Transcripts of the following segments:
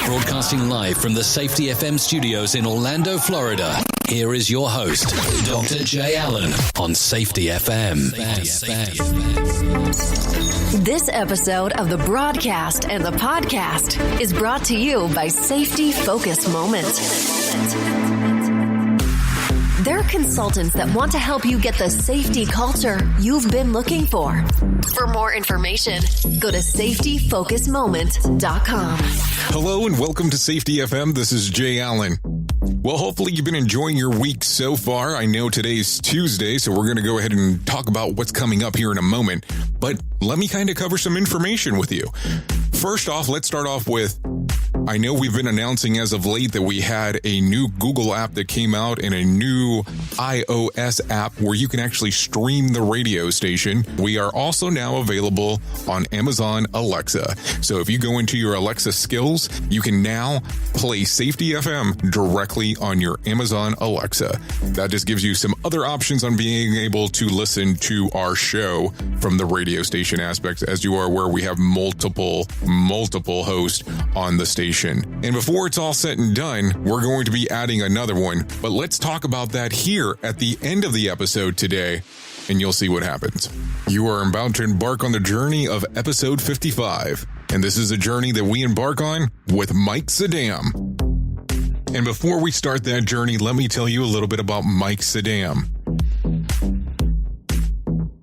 Broadcasting live from the Safety FM studios in Orlando, Florida. Here is your host, Dr. Jay Allen on Safety FM. This episode of the broadcast and the podcast is brought to you by Safety Focus Moment. They're consultants that want to help you get the safety culture you've been looking for. For more information, go to safetyfocusmoment.com. Hello and welcome to Safety FM. This is Jay Allen. Well, hopefully you've been enjoying your week so far. I know today's Tuesday, so we're going to go ahead and talk about what's coming up here in a moment. But let me kind of cover some information with you. First off, let's start off with, I know we've been announcing as of late that we had a new Google app that came out and a new iOS app where you can actually stream the radio station. We are also now available on Amazon Alexa. So if you go into your Alexa skills, you can now play Safety FM directly on your Amazon Alexa. That just gives you some other options on being able to listen to our show from the radio station aspects. As you are aware, we have multiple hosts on the station. And before it's all said and done, we're going to be adding another one. But let's talk about that here at the end of the episode today, and you'll see what happens. You are about to embark on the journey of episode 55. And this is a journey that we embark on with Mike Sedam. And before we start that journey, let me tell you a little bit about Mike Sedam.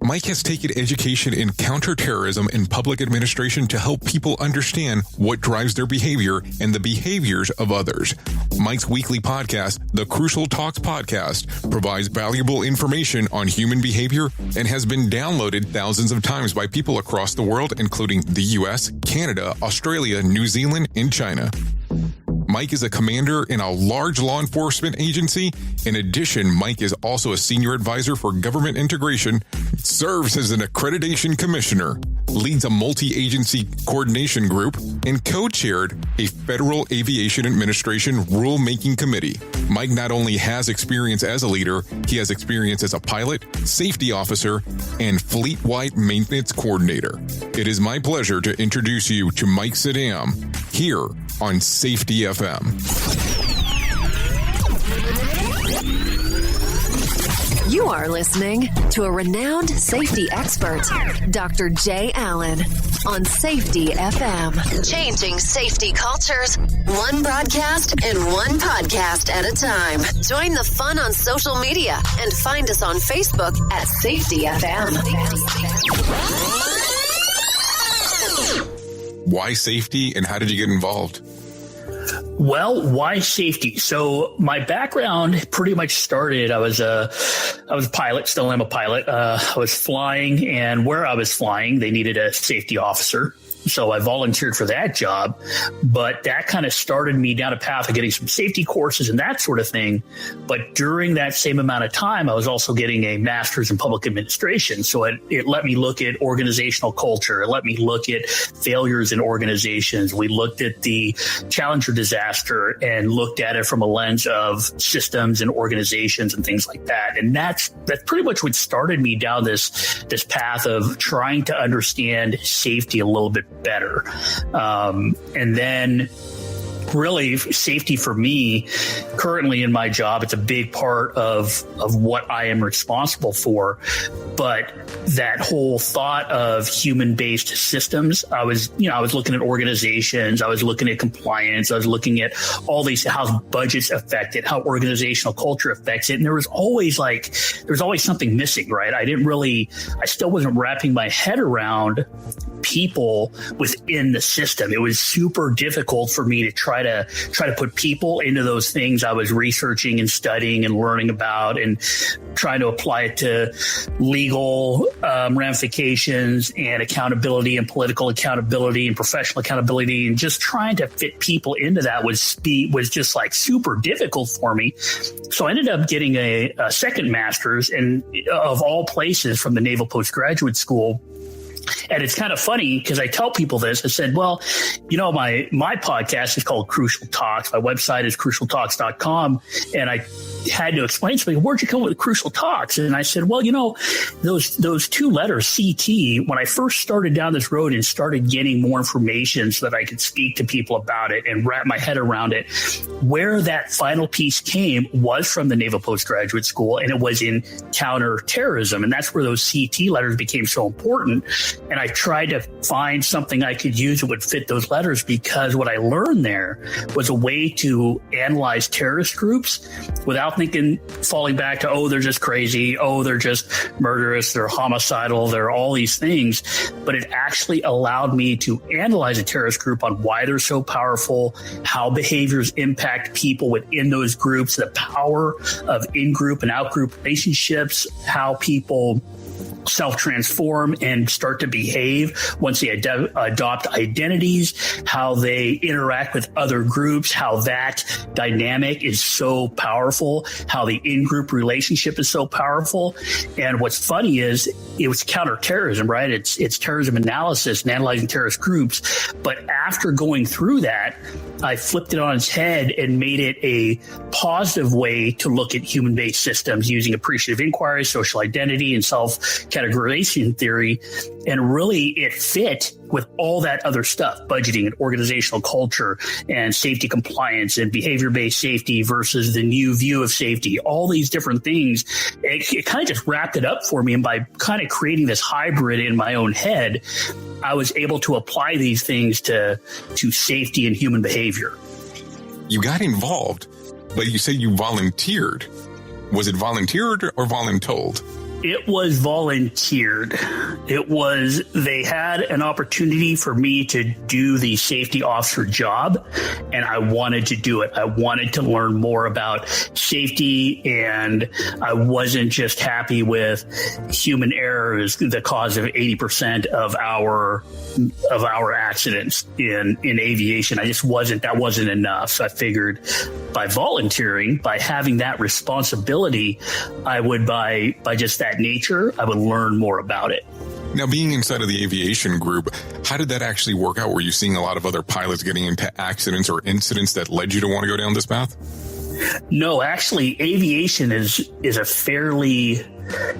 Mike has taken education in counter-terrorism and public administration to help people understand what drives their behavior and the behaviors of others. Mike's weekly podcast, the Crucial Talks Podcast, provides valuable information on human behavior and has been downloaded thousands of times by people across the world, including the US, Canada, Australia, New Zealand, and China. Mike is a commander in a large law enforcement agency. In addition, Mike is also a senior advisor for government integration, serves as an accreditation commissioner, leads a multi-agency coordination group, and co-chaired a Federal Aviation Administration rule-making committee. Mike not only has experience as a leader, he has experience as a pilot, safety officer, and fleetwide maintenance coordinator. It is my pleasure to introduce you to Mike Sedam here on Safety FM. You are listening to a renowned safety expert, Dr. Jay Allen, on Safety FM. Changing safety cultures, one broadcast and one podcast at a time. Join the fun on social media and find us on Facebook at Safety FM. Why safety and how did you get involved? Well, why safety? So my background pretty much started, I was a pilot, still am a pilot. I was flying, and where I was flying, they needed a safety officer. So I volunteered for that job, but that kind of started me down a path of getting some safety courses and that sort of thing. But during that same amount of time, I was also getting a master's in public administration. So it let me look at organizational culture. It let me look at failures in organizations. We looked at the Challenger disaster and looked at it from a lens of systems and organizations and things like that. And that's pretty much what started me down this path of trying to understand safety a little bit better. And then really safety for me currently in my job, it's a big part of what I am responsible for. But that whole thought of human-based systems, I was looking at organizations, I was looking at compliance, I was looking at all these, how budgets affect it, how organizational culture affects it. And there was always something missing, right? I still wasn't wrapping my head around people within the system. It was super difficult for me to try to put people into those things I was researching and studying and learning about, and trying to apply it to legal ramifications and accountability and political accountability and professional accountability, and just trying to fit people into that was just like super difficult for me. So I ended up getting a second master's, and of all places, from the Naval Postgraduate School. And it's kind of funny because I tell people this. I said, well, my podcast is called Crucial Talks. My website is crucialtalks.com. And I had to explain to me, where'd you come with crucial talks? And I said, well, those two letters, CT, when I first started down this road and started getting more information so that I could speak to people about it and wrap my head around it, where that final piece came was from the Naval Postgraduate School, and it was in counter-terrorism. And that's where those CT letters became so important. And I tried to find something I could use that would fit those letters, because what I learned there was a way to analyze terrorist groups without falling back to, they're just crazy. They're just murderous. They're homicidal. They're all these things. But it actually allowed me to analyze a terrorist group on why they're so powerful, how behaviors impact people within those groups, the power of in-group and out-group relationships, how people self-transform and start to behave once they adopt identities, how they interact with other groups, how that dynamic is so powerful, how the in-group relationship is so powerful. And what's funny is it was counterterrorism, right? It's terrorism analysis and analyzing terrorist groups. But after going through that, I flipped it on its head and made it a positive way to look at human-based systems using appreciative inquiry, social identity, and self-categorization theory. And really, it fit with all that other stuff, budgeting and organizational culture and safety compliance and behavior-based safety versus the new view of safety, all these different things. It kind of just wrapped it up for me. And by kind of creating this hybrid in my own head, I was able to apply these things to safety and human behavior. You got involved, but you said you volunteered. Was it volunteered or voluntold? It was volunteered. They had an opportunity for me to do the safety officer job, and I wanted to do it. I wanted to learn more about safety, and I wasn't just happy with human error as the cause of 80% of our accidents in aviation. That wasn't enough. So I figured by volunteering, by having that responsibility, I would, by just that nature, I would learn more about it. Now, being inside of the aviation group, how did that actually work out? Were you seeing a lot of other pilots getting into accidents or incidents that led you to want to go down this path? No, actually, aviation is a fairly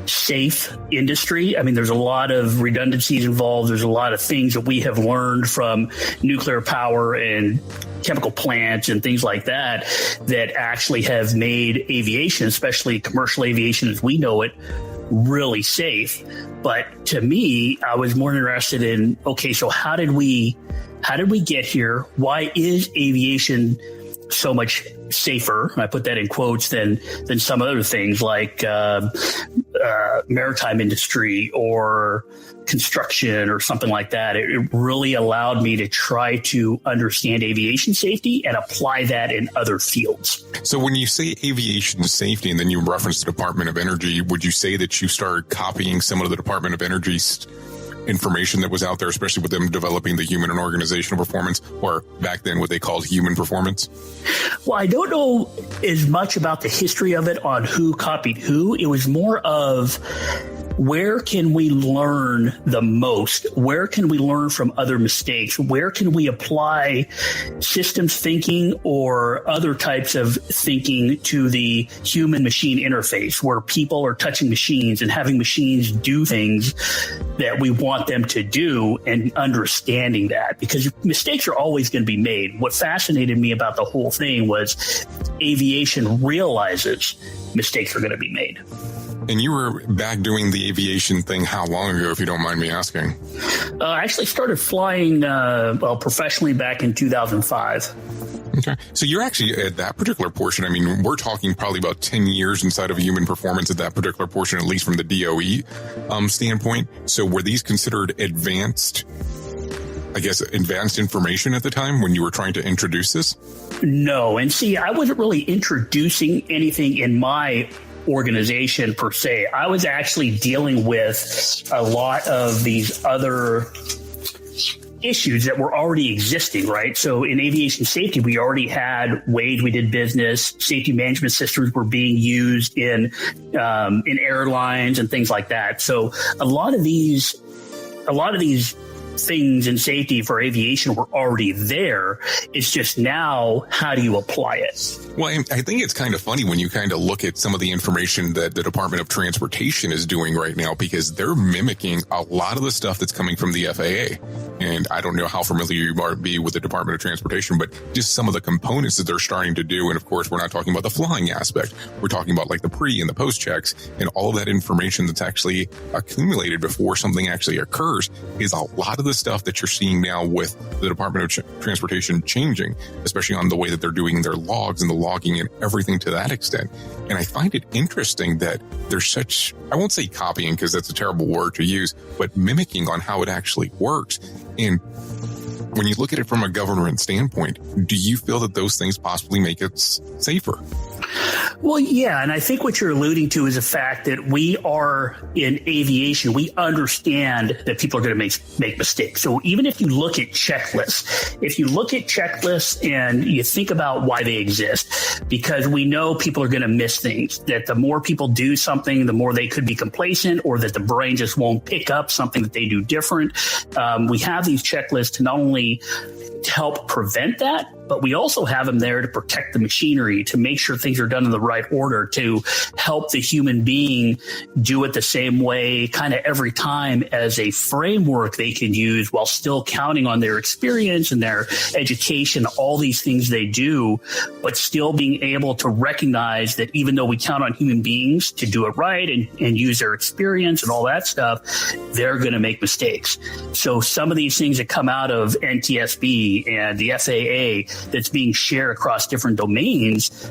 safe industry. I mean, there's a lot of redundancies involved. There's a lot of things that we have learned from nuclear power and chemical plants and things like that actually have made aviation, especially commercial aviation as we know it, really safe. But to me, I was more interested in, okay, so how did we get here? Why is aviation so much safer, and I put that in quotes, than some other things like maritime industry or construction or something like that? It really allowed me to try to understand aviation safety and apply that in other fields. So when you say aviation safety and then you reference the Department of Energy, would you say that you started copying some of the Department of Energy's information that was out there, especially with them developing the human and organizational performance, or back then what they called human performance? Well, I don't know as much about the history of it on who copied who. It was more of, where can we learn the most? Where can we learn from other mistakes? Where can we apply systems thinking or other types of thinking to the human-machine interface, where people are touching machines and having machines do things that we want them to do, and understanding that, because mistakes are always going to be made. What fascinated me about the whole thing was aviation realizes mistakes are going to be made. And you were back doing the aviation thing how long ago, if you don't mind me asking? I actually started flying professionally back in 2005. Okay. So you're actually at that particular portion. I mean, we're talking probably about 10 years inside of human performance at that particular portion, at least from the DOE standpoint. So were these considered advanced information at the time when you were trying to introduce this? No. And see, I wasn't really introducing anything in my organization per se. I was actually dealing with a lot of these other issues that were already existing, right? So in aviation safety, we already had WADE, we did business, safety management systems were being used in airlines and things like that. So a lot of these things in safety for aviation were already there. It's just now, how do you apply it? Well, I think it's kind of funny when you kind of look at some of the information that the Department of Transportation is doing right now, because they're mimicking a lot of the stuff that's coming from the FAA. And I don't know how familiar you might be with the Department of Transportation, but just some of the components that they're starting to do. And of course, we're not talking about the flying aspect. We're talking about like the pre and the post checks, and all of that information that's actually accumulated before something actually occurs is a lot of the stuff that you're seeing now with the Department of Transportation changing, especially on the way that they're doing their logs and the logging and everything to that extent. And I find it interesting that there's such, I won't say copying because that's a terrible word to use, but mimicking on how it actually works. And when you look at it from a government standpoint, do you feel that those things possibly make it safer? Well, yeah. And I think what you're alluding to is the fact that we are in aviation. We understand that people are going to make mistakes. So even if you look at checklists, and you think about why they exist, because we know people are going to miss things, that the more people do something, the more they could be complacent, or that the brain just won't pick up something that they do different. We have these checklists to not only to help prevent that, but we also have them there to protect the machinery, to make sure things are done in the right order, to help the human being do it the same way kind of every time as a framework they can use while still counting on their experience and their education, all these things they do, but still being able to recognize that even though we count on human beings to do it right and use their experience and all that stuff, they're going to make mistakes. So some of these things that come out of NTSB and the FAA that's being shared across different domains,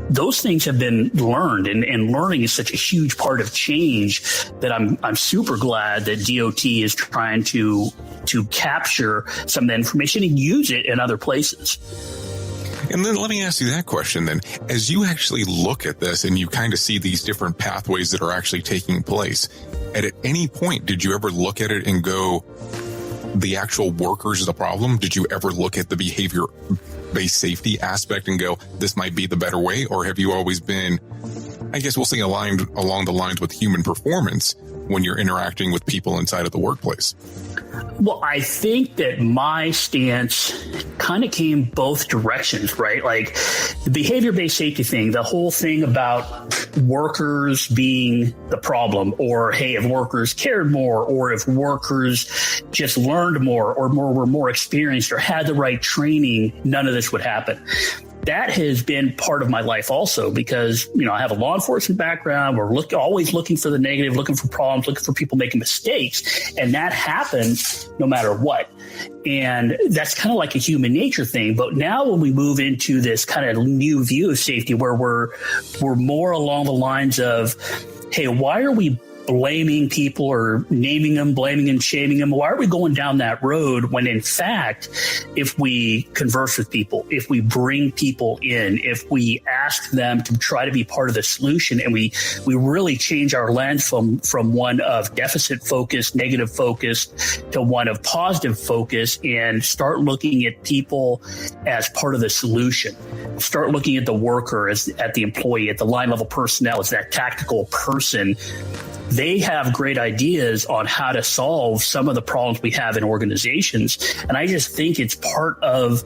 those things have been learned, and learning is such a huge part of change that I'm super glad that DOT is trying to capture some of the information and use it in other places. And then let me ask you that question then. As you actually look at this and you kind of see these different pathways that are actually taking place, at any point, did you ever look at it and go, the actual workers is the problem? Did you ever look at the behavior-based safety aspect and go, this might be the better way? Or have you always been, I guess we'll say, aligned along the lines with human performance when you're interacting with people inside of the workplace? Well, I think that my stance kind of came both directions, right? Like the behavior-based safety thing, the whole thing about workers being the problem, or, hey, if workers cared more, or if workers just learned more, or were more experienced, or had the right training, none of this would happen. That has been part of my life also, because, I have a law enforcement background. We're always looking for the negative, looking for problems, looking for people making mistakes. And that happens no matter what. And that's kind of like a human nature thing. But now when we move into this kind of new view of safety, where we're more along the lines of, hey, why are we blaming people, or naming them, blaming and shaming them? Why are we going down that road when, in fact, if we converse with people, if we bring people in, if we ask them to try to be part of the solution, and we really change our lens from one of deficit focus, negative focus, to one of positive focus, and start looking at people as part of the solution, start looking at the worker as at the employee, at the line level personnel as that tactical person, they have great ideas on how to solve some of the problems we have in organizations. And I just think it's part of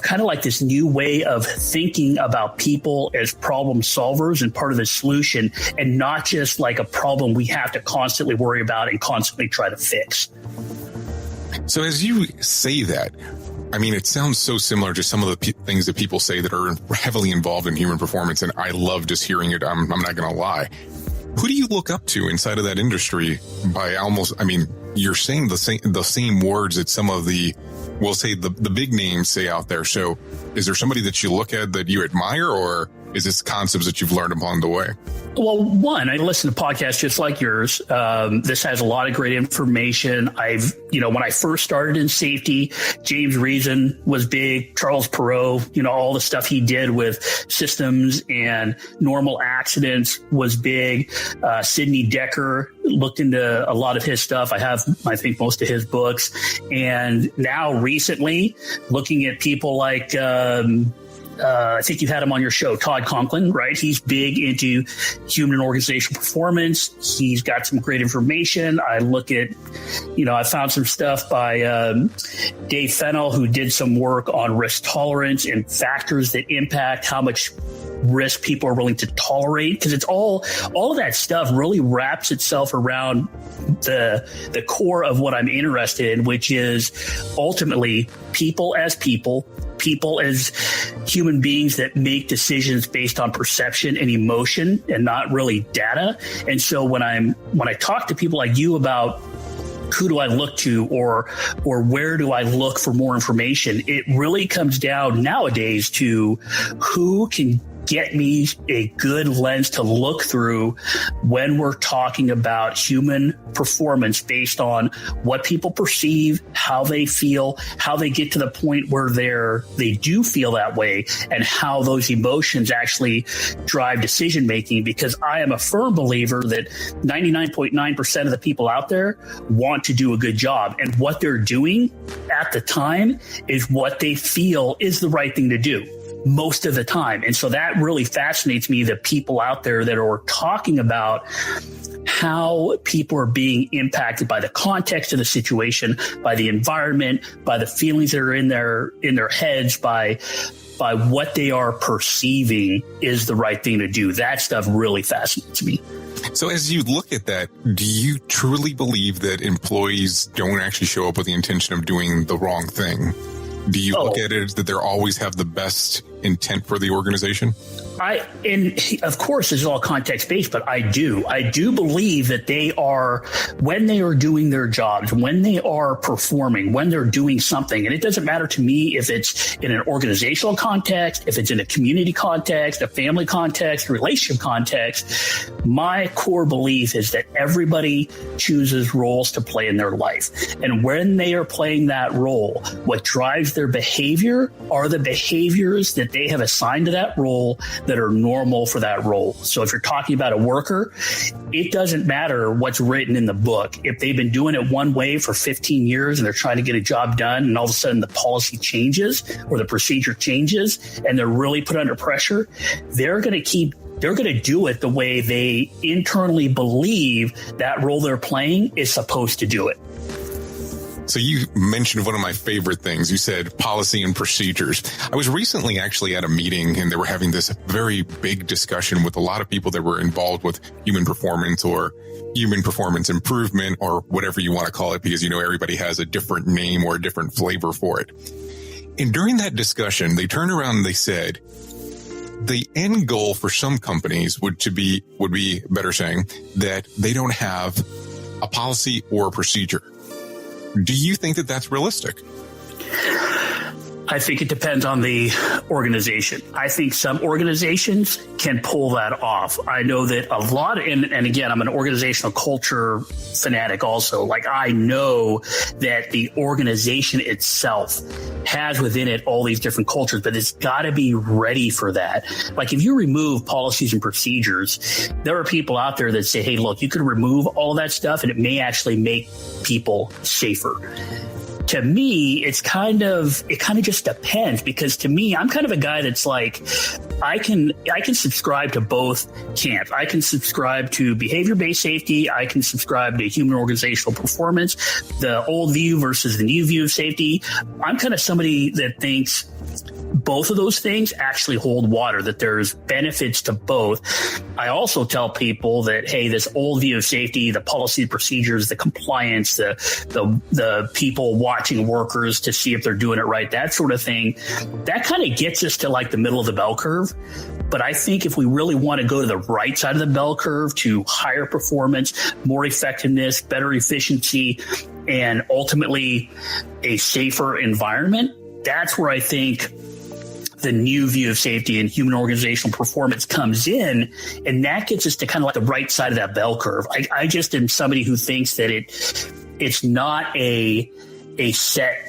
kind of like this new way of thinking about people as problem solvers and part of the solution, and not just like a problem we have to constantly worry about and constantly try to fix. So as you say that, I mean, it sounds so similar to some of the things that people say that are heavily involved in human performance. And I love just hearing it. I'm not going to lie. Who do you look up to inside of that industry? You're saying the same words that some of the, we'll say the big names say out there. So is there somebody that you look at that you admire, or is this concepts that you've learned along the way? Well, one, I listen to podcasts just like yours. This has a lot of great information. When I first started in safety, James Reason was big, Charles Perot, all the stuff he did with systems and normal accidents was big. Sidney Decker looked into a lot of his stuff. I think most of his books. And now recently looking at people like, I think you had him on your show, Todd Conklin, right? He's big into human and organizational performance. He's got some great information. I look at, I found some stuff by Dave Fennell, who did some work on risk tolerance and factors that impact how much risk people are willing to tolerate, because it's all of that stuff really wraps itself around the core of what I'm interested in, which is ultimately people as people as human beings that make decisions based on perception and emotion and not really data. And so when I talk to people like you about who do I look to or where do I look for more information, it really comes down nowadays to who can get me a good lens to look through when we're talking about human performance based on what people perceive, how they feel, how they get to the point where they do feel that way, and how those emotions actually drive decision making. Because I am a firm believer that 99.9% of the people out there want to do a good job, and what they're doing at the time is what they feel is the right thing to do most of the time. And so that really fascinates me, the people out there that are talking about how people are being impacted by the context of the situation, by the environment, by the feelings that are in their heads, by what they are perceiving is the right thing to do. That stuff really fascinates me. So as you look at that, do you truly believe that employees don't actually show up with the intention of doing the wrong thing? Do you look at it that they always have the best intent for the organization? And of course, it's all context based, but I do believe that they are, when they are doing their jobs, when they are performing, when they're doing something, and it doesn't matter to me if it's in an organizational context, if it's in a community context, a family context, relationship context, my core belief is that everybody chooses roles to play in their life. And when they are playing that role, what drives their behavior are the behaviors that they have assigned to that role that are normal for that role. So if you're talking about a worker, it doesn't matter what's written in the book. If they've been doing it one way for 15 years and they're trying to get a job done, and all of a sudden the policy changes or the procedure changes and they're really put under pressure, they're going to do it the way they internally believe that role they're playing is supposed to do it. So you mentioned one of my favorite things. You said policy and procedures. I was recently actually at a meeting and they were having this very big discussion with a lot of people that were involved with human performance or human performance improvement or whatever you want to call it, because, everybody has a different name or a different flavor for it. And during that discussion, they turned around and they said, the end goal for some companies would be better saying that they don't have a policy or a procedure. Do you think that that's realistic? I think it depends on the organization. I think some organizations can pull that off. I know that a lot of, and again, I'm an organizational culture fanatic also. Like, I know that the organization itself has within it all these different cultures, but it's got to be ready for that. Like, if you remove policies and procedures, there are people out there that say, hey, look, you could remove all of that stuff and it may actually make people safer. To me, it kind of just depends, because to me, I'm kind of a guy that's like, I can subscribe to both camps. I can subscribe to behavior-based safety. I can subscribe to human organizational performance, the old view versus the new view of safety. I'm kind of somebody that thinks both of those things actually hold water, that there's benefits to both. I also tell people that, hey, this old view of safety, the policy, procedures, the compliance, the people watching workers to see if they're doing it right, that sort of thing, that kind of gets us to like the middle of the bell curve. But I think if we really want to go to the right side of the bell curve to higher performance, more effectiveness, better efficiency, and ultimately a safer environment, that's where I think the new view of safety and human organizational performance comes in, and that gets us to kind of like the right side of that bell curve. I just am somebody who thinks that it's not a set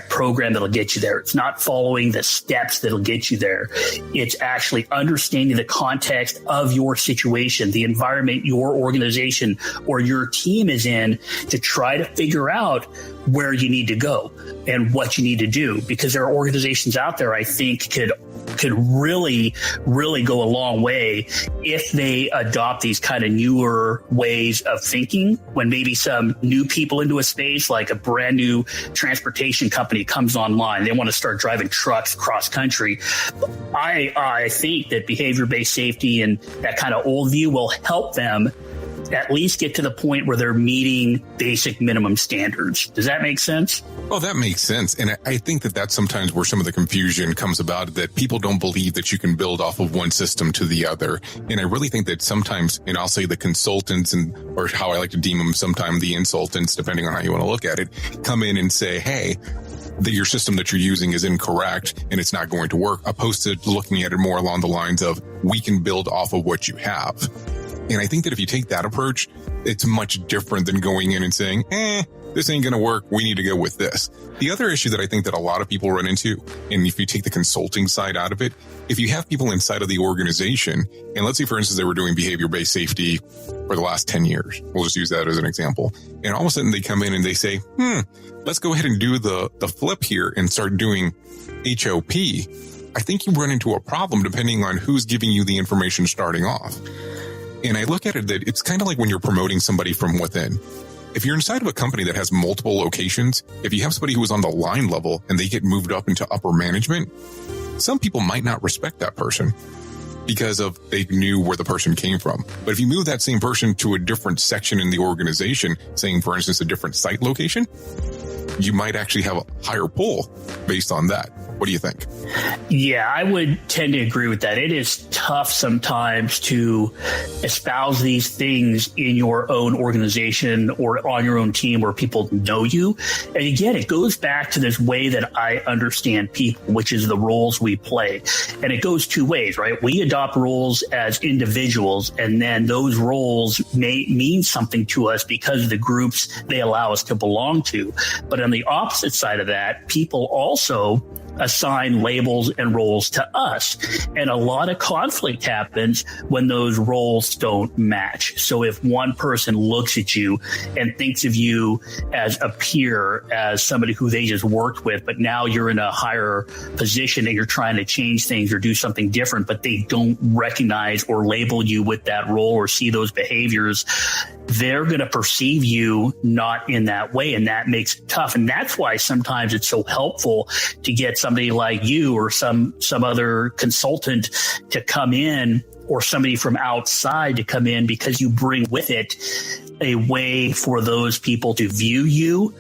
program that'll get you there. It's not following the steps that'll get you there. It's actually understanding the context of your situation, the environment your organization or your team is in, to try to figure out where you need to go and what you need to do, because there are organizations out there I think could really, really go a long way if they adopt these kind of newer ways of thinking. When maybe some new people into a space, like a brand new transportation company comes online, they want to start driving trucks cross country. I think that behavior-based safety and that kind of old view will help them at least get to the point where they're meeting basic minimum standards. Does that make sense? Oh, that makes sense. And I think that that's sometimes where some of the confusion comes about, that people don't believe that you can build off of one system to the other. And I really think that sometimes, and I'll say the consultants, or how I like to deem them sometimes, the insultants, depending on how you want to look at it, come in and say, hey, that your system that you're using is incorrect and it's not going to work, opposed to looking at it more along the lines of, we can build off of what you have. And I think that if you take that approach, it's much different than going in and saying, this ain't going to work. We need to go with this. The other issue that I think that a lot of people run into, and if you take the consulting side out of it, if you have people inside of the organization, and let's say, for instance, they were doing behavior-based safety for the last 10 years. We'll just use that as an example. And all of a sudden they come in and they say, let's go ahead and do the flip here and start doing HOP. I think you run into a problem depending on who's giving you the information starting off. And I look at it that it's kind of like when you're promoting somebody from within. If you're inside of a company that has multiple locations, if you have somebody who is on the line level and they get moved up into upper management, some people might not respect that person because of they knew where the person came from. But if you move that same person to a different section in the organization, saying, for instance, a different site location, you might actually have a higher pull based on that. What do you think? Yeah, I would tend to agree with that. It is tough sometimes to espouse these things in your own organization or on your own team where people know you. And again, it goes back to this way that I understand people, which is the roles we play. And it goes two ways, right? We adopt roles as individuals, and then those roles may mean something to us because of the groups they allow us to belong to. But on the opposite side of that, people also assign labels and roles to us. And a lot of conflict happens when those roles don't match. So if one person looks at you and thinks of you as a peer, as somebody who they just worked with, but now you're in a higher position and you're trying to change things or do something different, but they don't recognize or label you with that role or see those behaviors, they're going to perceive you not in that way. And that makes it tough. And that's why sometimes it's so helpful to get somebody like you or some other consultant to come in, or somebody from outside to come in, because you bring with it a way for those people to view you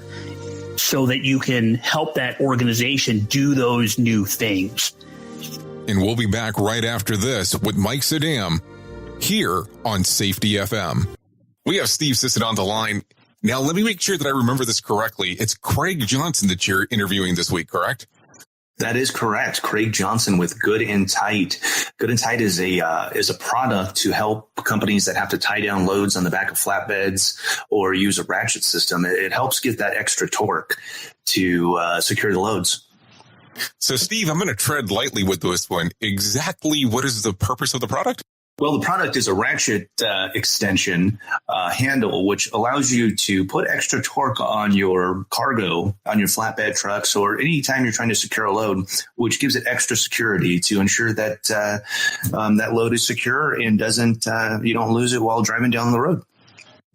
so that you can help that organization do those new things. And we'll be back right after this with Mike Sedam here on Safety FM. We have Steve Sisson on the line. Now, let me make sure that I remember this correctly. It's Craig Johnson that you're interviewing this week, correct? That is correct. Craig Johnson with Good and Tight. Good and Tight is a product to help companies that have to tie down loads on the back of flatbeds or use a ratchet system. It helps get that extra torque to secure the loads. So, Steve, I'm going to tread lightly with this one. Exactly what is the purpose of the product? Well, the product is a ratchet extension handle, which allows you to put extra torque on your cargo, on your flatbed trucks, or anytime you're trying to secure a load, which gives it extra security to ensure that that load is secure and you don't lose it while driving down the road.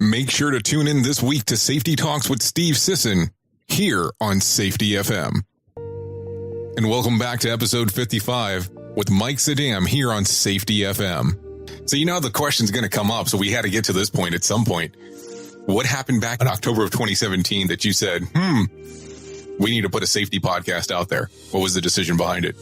Make sure to tune in this week to Safety Talks with Steve Sisson here on Safety FM. And welcome back to episode 55 with Mike Sedam here on Safety FM. So, the question's going to come up. So we had to get to this point at some point. What happened back in October of 2017 that you said, we need to put a safety podcast out there? What was the decision behind it?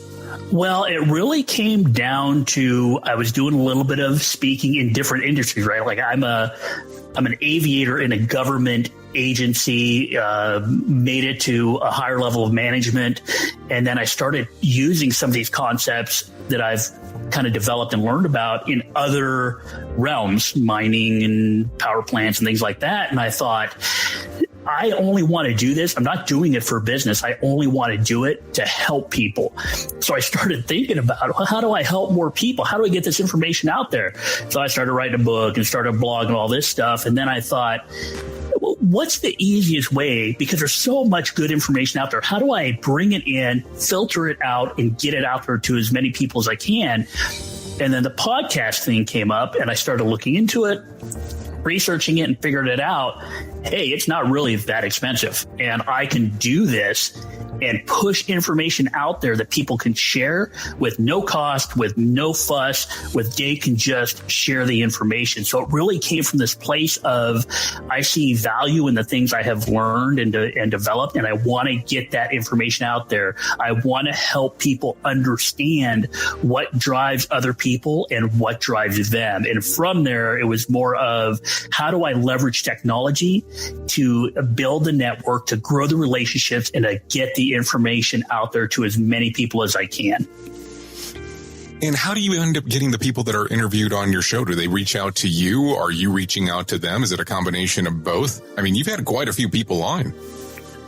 Well, it really came down to, I was doing a little bit of speaking in different industries, right? Like I'm an aviator in a government agency, made it to a higher level of management. And then I started using some of these concepts that I've kind of developed and learned about in other realms, mining and power plants and things like that. And I thought, I only want to do this. I'm not doing it for business. I only want to do it to help people. So I started thinking about, well, how do I help more people? How do I get this information out there? So I started writing a book and started blogging all this stuff. And then I thought, what's the easiest way? Because there's so much good information out there. How do I bring it in, filter it out, and get it out there to as many people as I can? And then the podcast thing came up, and I started looking into it, researching it, and figured it out. Hey, it's not really that expensive, and I can do this and push information out there that people can share with no cost, with no fuss, with they can just share the information. So it really came from this place of I see value in the things I have learned and developed, and I want to get that information out there. I want to help people understand what drives other people and what drives them. And from there, it was more of how do I leverage technology to build the network, to grow the relationships, and to get the information out there to as many people as I can. And how do you end up getting the people that are interviewed on your show? Do they reach out to you? Are you reaching out to them? Is it a combination of both? I mean, you've had quite a few people on.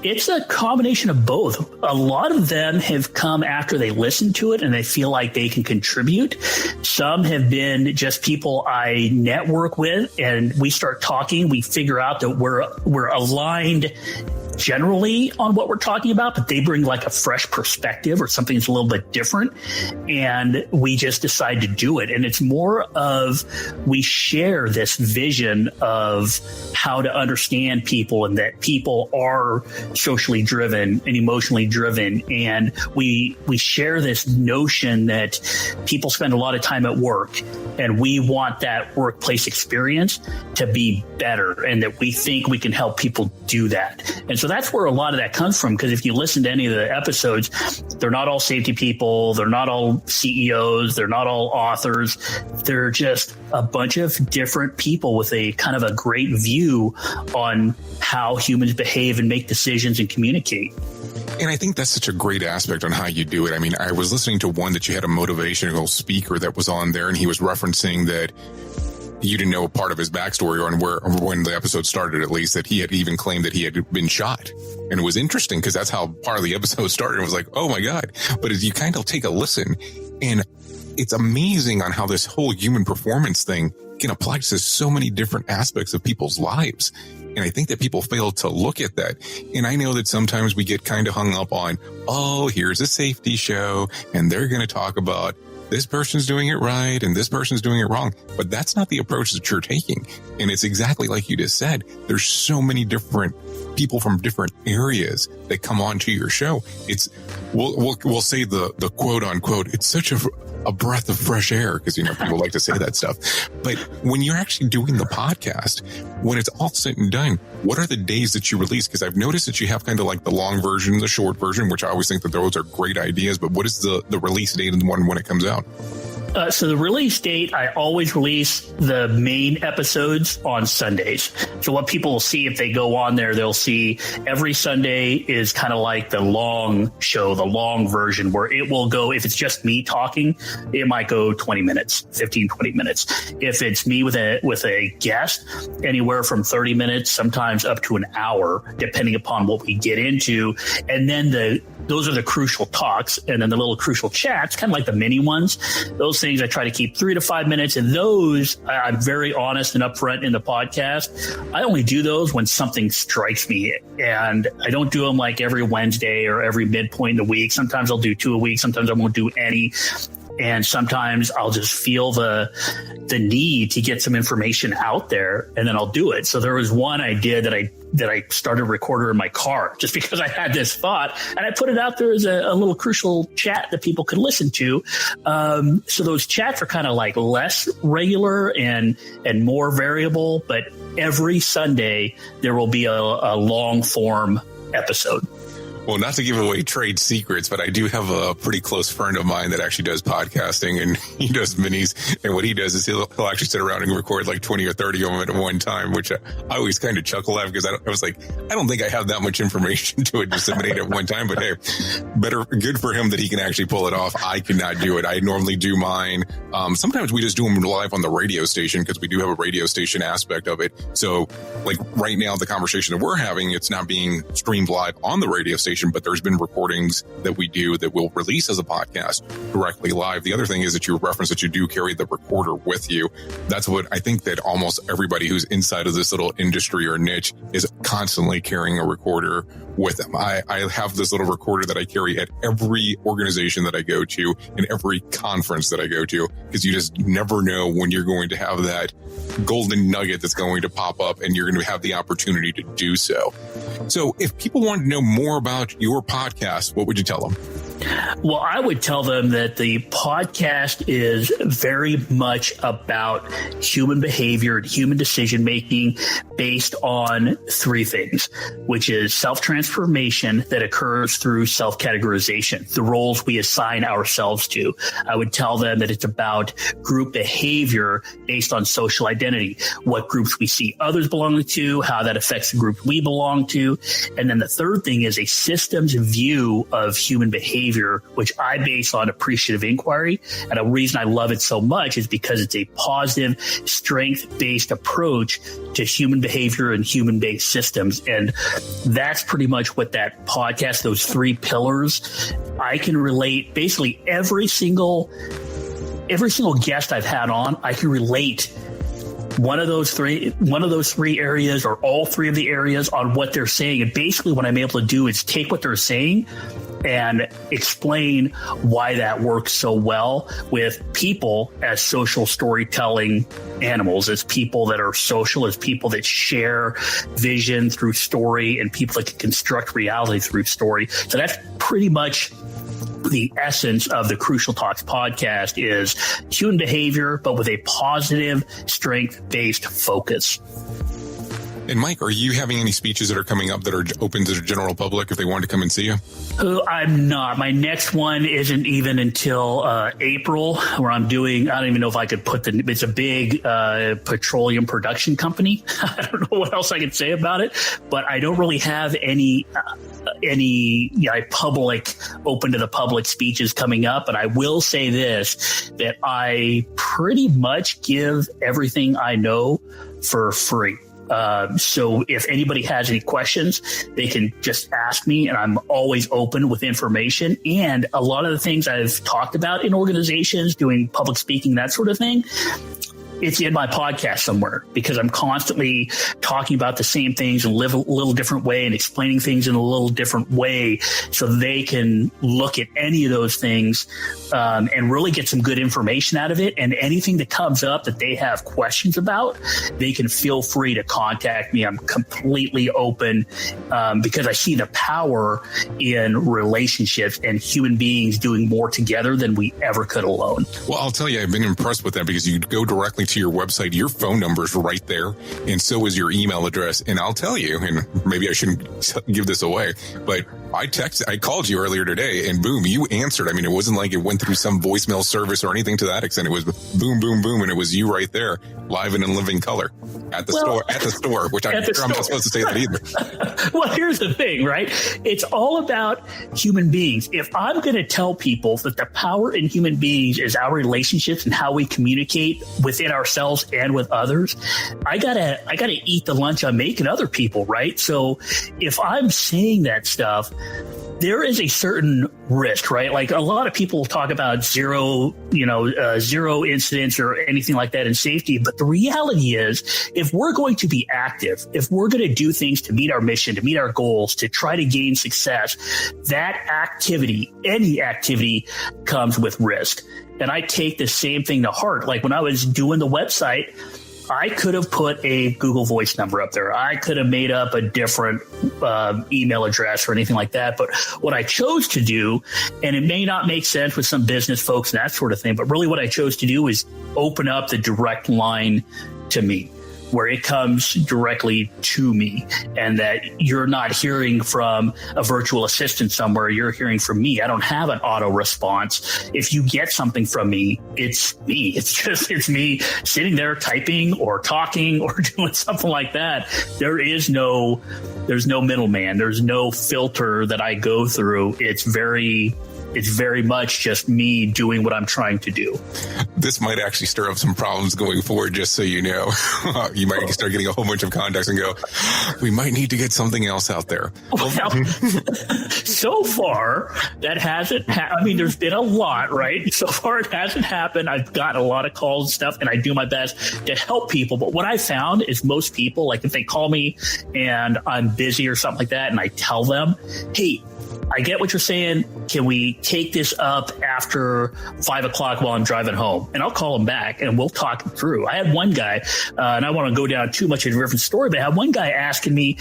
It's a combination of both. A lot of them have come after they listen to it and they feel like they can contribute. Some have been just people I network with, and we start talking. We figure out that we're aligned generally on what we're talking about, but they bring like a fresh perspective or something that's a little bit different. And we just decide to do it. And it's more of we share this vision of how to understand people and that people are socially driven and emotionally driven. And we share this notion that people spend a lot of time at work, and we want that workplace experience to be better, and that we think we can help people do that. And so that's where a lot of that comes from, because if you listen to any of the episodes, they're not all safety people, they're not all CEOs, they're not all authors. They're just a bunch of different people with a kind of a great view on how humans behave and make decisions and communicate. And I think that's such a great aspect on how you do it. I mean, I was listening to one that you had a motivational speaker that was on there, and he was referencing that you didn't know a part of his backstory on when the episode started, at least, that he had even claimed that he had been shot. And it was interesting because that's how part of the episode started. It was like, oh my God. But as you kind of take a listen, and it's amazing on how this whole human performance thing can apply to so many different aspects of people's lives. And I think that people fail to look at that. And I know that sometimes we get kind of hung up on, oh, here's a safety show, and they're going to talk about this person's doing it right and this person's doing it wrong. But that's not the approach that you're taking. And it's exactly like you just said. There's so many different people from different areas that come onto your show. It's we'll say the quote unquote, it's such a breath of fresh air, because, you know, people like to say that stuff. But when you're actually doing the podcast, when it's all said and done, what are the days that you release? Because I've noticed that you have kind of like the long version, the short version, which I always think that those are great ideas. But what is the release date and the one when it comes out? So the release date, I always release the main episodes on Sundays. So what people will see if they go on there, they'll see every Sunday is kind of like the long show, the long version, where it will go, if it's just me talking, it might go 20 minutes, 15, 20 minutes. If it's me with a guest, anywhere from 30 minutes, sometimes up to an hour, depending upon what we get into. And then those are the crucial talks, and then the little crucial chats, kind of like the mini ones. Those things I try to keep 3 to 5 minutes, and those I'm very honest and upfront in the podcast. I only do those when something strikes me, and I don't do them like every Wednesday or every midpoint in the week. Sometimes I'll do 2 a week. Sometimes I won't do any. And sometimes I'll just feel the need to get some information out there, and then I'll do it. So there was one I did that I started recording in my car just because I had this thought, and I put it out there as a little crucial chat that people could listen to. So those chats are kind of like less regular and more variable, but every Sunday there will be a long form episode. Well, not to give away trade secrets, but I do have a pretty close friend of mine that actually does podcasting, and he does minis. And what he does is he'll actually sit around and record like 20 or 30 of them at one time, which I always kind of chuckle at, because I was like, I don't think I have that much information to disseminate at one time. But hey, good for him that he can actually pull it off. I cannot do it. I normally do mine. Sometimes we just do them live on the radio station, because we do have a radio station aspect of it. So like right now, the conversation that we're having, it's not being streamed live on the radio station. conversation, but there's been recordings that we do that we'll release as a podcast directly live. The other thing is that you reference that you do carry the recorder with you. That's what I think that almost everybody who's inside of this little industry or niche is constantly carrying a recorder with them. I have this little recorder that I carry at every organization that I go to and every conference that I go to, because you just never know when you're going to have that golden nugget that's going to pop up and you're going to have the opportunity to do so. So if people want to know more about your podcast, what would you tell them? Well, I would tell them that the podcast is very much about human behavior and human decision making based on three things, which is self-transformation that occurs through self-categorization, the roles we assign ourselves to. I would tell them that it's about group behavior based on social identity, what groups we see others belonging to, how that affects the group we belong to. And then the third thing is a systems view of human behavior, which I base on appreciative inquiry. And the reason I love it so much is because it's a positive, strength-based approach to human behavior and human-based systems. And that's pretty much what that podcast, those three pillars, I can relate basically every single guest I've had on, I can relate one of those three areas or all three of the areas on what they're saying. And basically what I'm able to do is take what they're saying and explain why that works so well with people as social storytelling animals, as people that are social, as people that share vision through story, and people that can construct reality through story. So that's pretty much the essence of the Crucial Talks podcast, is human behavior, but with a positive, strength-based focus. And Mike, are you having any speeches that are coming up that are open to the general public if they want to come and see you? I'm not. My next one isn't even until April, where I'm doing, I don't even know if I could put it's a big petroleum production company. I don't know what else I could say about it, but I don't really have any public, open to the public speeches coming up. But I will say this, that I pretty much give everything I know for free. So if anybody has any questions, they can just ask me, and I'm always open with information. And a lot of the things I've talked about in organizations, doing public speaking, that sort of thing, it's in my podcast somewhere, because I'm constantly talking about the same things in a little different way and explaining things in a little different way, so they can look at any of those things and really get some good information out of it. And anything that comes up that they have questions about, they can feel free to contact me. I'm completely open because I see the power in relationships and human beings doing more together than we ever could alone. Well, I'll tell you, I've been impressed with that, because you go directly to your website, your phone number is right there, and so is your email address. And I'll tell you, and maybe I shouldn't give this away, but I called you earlier today, and boom, you answered. I mean, it wasn't like it went through some voicemail service or anything to that extent. It was boom, boom, boom, and it was you right there, live and in living color at the store, which I'm not supposed to say that either. Well, here's the thing, right? It's all about human beings. If I'm going to tell people that the power in human beings is our relationships and how we communicate within ourselves and with others, I gotta eat the lunch I'm making other people, right? So if I'm saying that stuff, there is a certain risk, right? Like a lot of people talk about zero incidents or anything like that in safety. But the reality is, if we're going to be active, if we're going to do things to meet our mission, to meet our goals, to try to gain success, that activity, any activity, comes with risk. And I take the same thing to heart. Like when I was doing the website, I could have put a Google Voice number up there. I could have made up a different email address or anything like that. But what I chose to do, and it may not make sense with some business folks and that sort of thing, but really what I chose to do is open up the direct line to me, where it comes directly to me, and that you're not hearing from a virtual assistant somewhere. You're hearing from me. I don't have an auto response. If you get something from me, it's me. It's me sitting there typing or talking or doing something like that. There's no middleman. There's no filter that I go through. It's very It's very much just me doing what I'm trying to do. This might actually stir up some problems going forward, just so you know. You might start getting a whole bunch of contacts and go, we might need to get something else out there. Well, so far, that hasn't I mean, there's been a lot, right? So far, it hasn't happened. I've gotten a lot of calls and stuff, and I do my best to help people. But what I found is most people, like if they call me and I'm busy or something like that, and I tell them, hey, I get what you're saying. Can we take this up after 5 o'clock while I'm driving home? And I'll call him back and we'll talk it through. I had one guy, and I want to go down too much of a different story, but I had one guy asking me,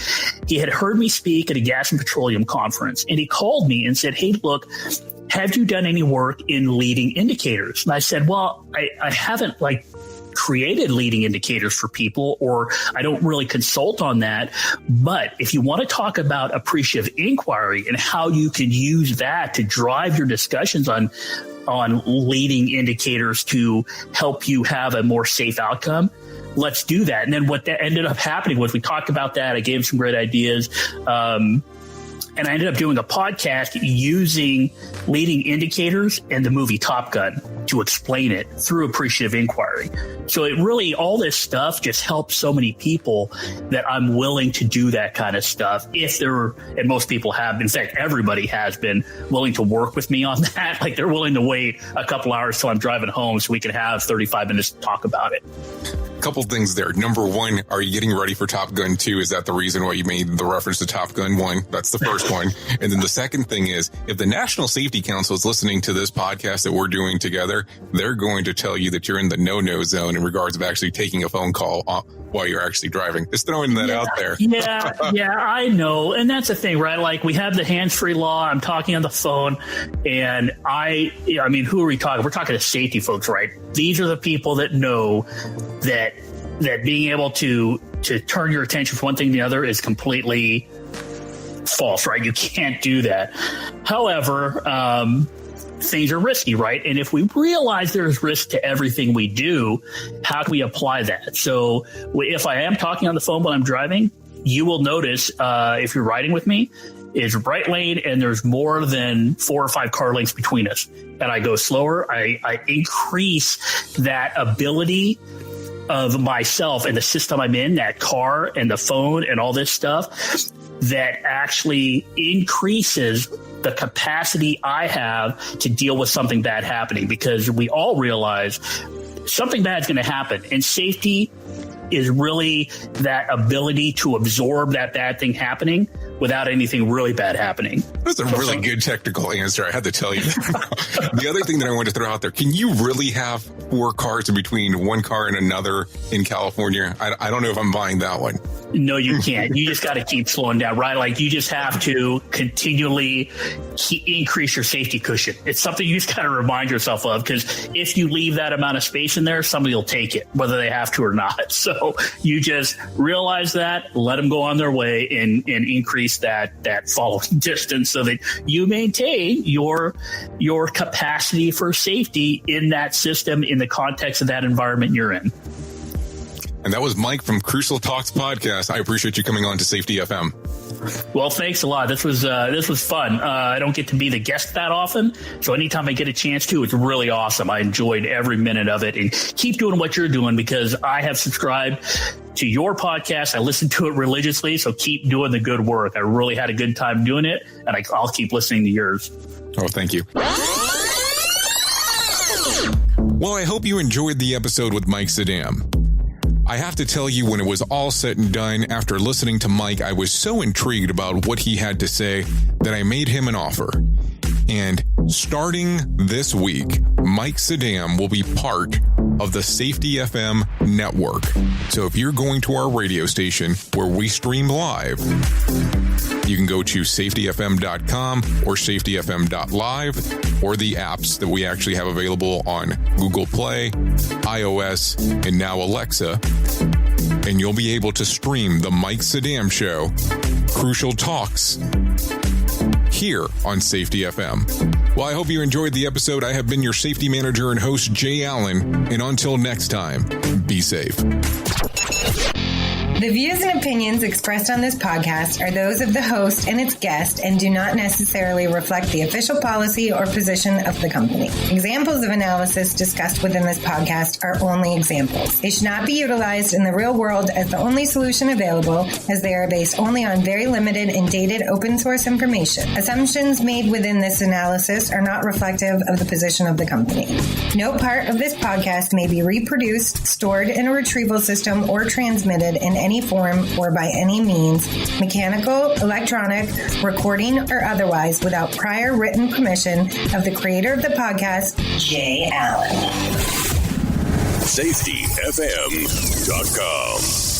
he had heard me speak at a gas and petroleum conference, and he called me and said, hey, look, have you done any work in leading indicators? And I said, well, I haven't created leading indicators for people, or I don't really consult on that. But if you want to talk about appreciative inquiry and how you can use that to drive your discussions on leading indicators to help you have a more safe outcome, let's do that. And then what that ended up happening was we talked about that. I gave him some great ideas. And I ended up doing a podcast using leading indicators and the movie Top Gun to explain it through appreciative inquiry. So it really, all this stuff just helps so many people that I'm willing to do that kind of stuff. And most people have, in fact, everybody has been willing to work with me on that. Like they're willing to wait a couple hours till I'm driving home so we can have 35 minutes to talk about it. Couple things there. Number one, are you getting ready for Top Gun 2? Is that the reason why you made the reference to Top Gun 1? That's the first one. And then the second thing is, if the National Safety Council is listening to this podcast that we're doing together, they're going to tell you that you're in the no-no zone in regards of actually taking a phone call while you're actually driving. Just throwing that out there. Yeah, I know. And that's the thing, right? Like we have the hands-free law. I'm talking on the phone, and I mean, who are we talking? We're talking to safety folks, right? These are the people that know that being able to turn your attention from one thing to the other is completely false, right? You can't do that. However, things are risky, right? And if we realize there's risk to everything we do, how can we apply that? So if I am talking on the phone while I'm driving, you will notice if you're riding with me, is right lane and there's more than 4 or 5 car lengths between us. And I go slower, I increase that ability of myself and the system I'm in, that car and the phone and all this stuff, that actually increases the capacity I have to deal with something bad happening, because we all realize something bad is going to happen, and safety is really that ability to absorb that bad thing happening without anything really bad happening. That's a really good technical answer, I had to tell you. The other thing that I wanted to throw out there, can you really have 4 cars in between one car and another in California? I don't know if I'm buying that one. No, you can't. You just got to keep slowing down, right? Like you just have to continually increase your safety cushion. It's something you just got to remind yourself of, because if you leave that amount of space in there, somebody will take it, whether they have to or not. So you just realize that, let them go on their way, and increase that following distance so that you maintain your capacity for safety in that system, in the context of that environment you're in. And that was Mike from Crucial Talks Podcast. I appreciate you coming on to Safety FM. Well, thanks a lot. This was fun. I don't get to be the guest that often, so anytime I get a chance to, it's really awesome. I enjoyed every minute of it, and keep doing what you're doing, because I have subscribed to your podcast. I listen to it religiously, so keep doing the good work. I really had a good time doing it, and I'll keep listening to yours. Oh, thank you. Well, I hope you enjoyed the episode with Mike Sedam. I have to tell you, when it was all said and done, after listening to Mike, I was so intrigued about what he had to say that I made him an offer. And starting this week, Mike Sedam will be part of the Safety FM network. So if you're going to our radio station where we stream live, you can go to safetyfm.com or safetyfm.live, or the apps that we actually have available on Google Play, iOS, and now Alexa. And you'll be able to stream the Mike Sedam Show, Crucial Talks, here on Safety FM. Well, I hope you enjoyed the episode. I have been your safety manager and host, Jay Allen. And until next time, be safe. The views and opinions expressed on this podcast are those of the host and its guest and do not necessarily reflect the official policy or position of the company. Examples of analysis discussed within this podcast are only examples. They should not be utilized in the real world as the only solution available, as they are based only on very limited and dated open source information. Assumptions made within this analysis are not reflective of the position of the company. No part of this podcast may be reproduced, stored in a retrieval system, or transmitted in any form or by any means, mechanical, electronic, recording, or otherwise, without prior written permission of the creator of the podcast, Jay Allen. SafetyFM.com.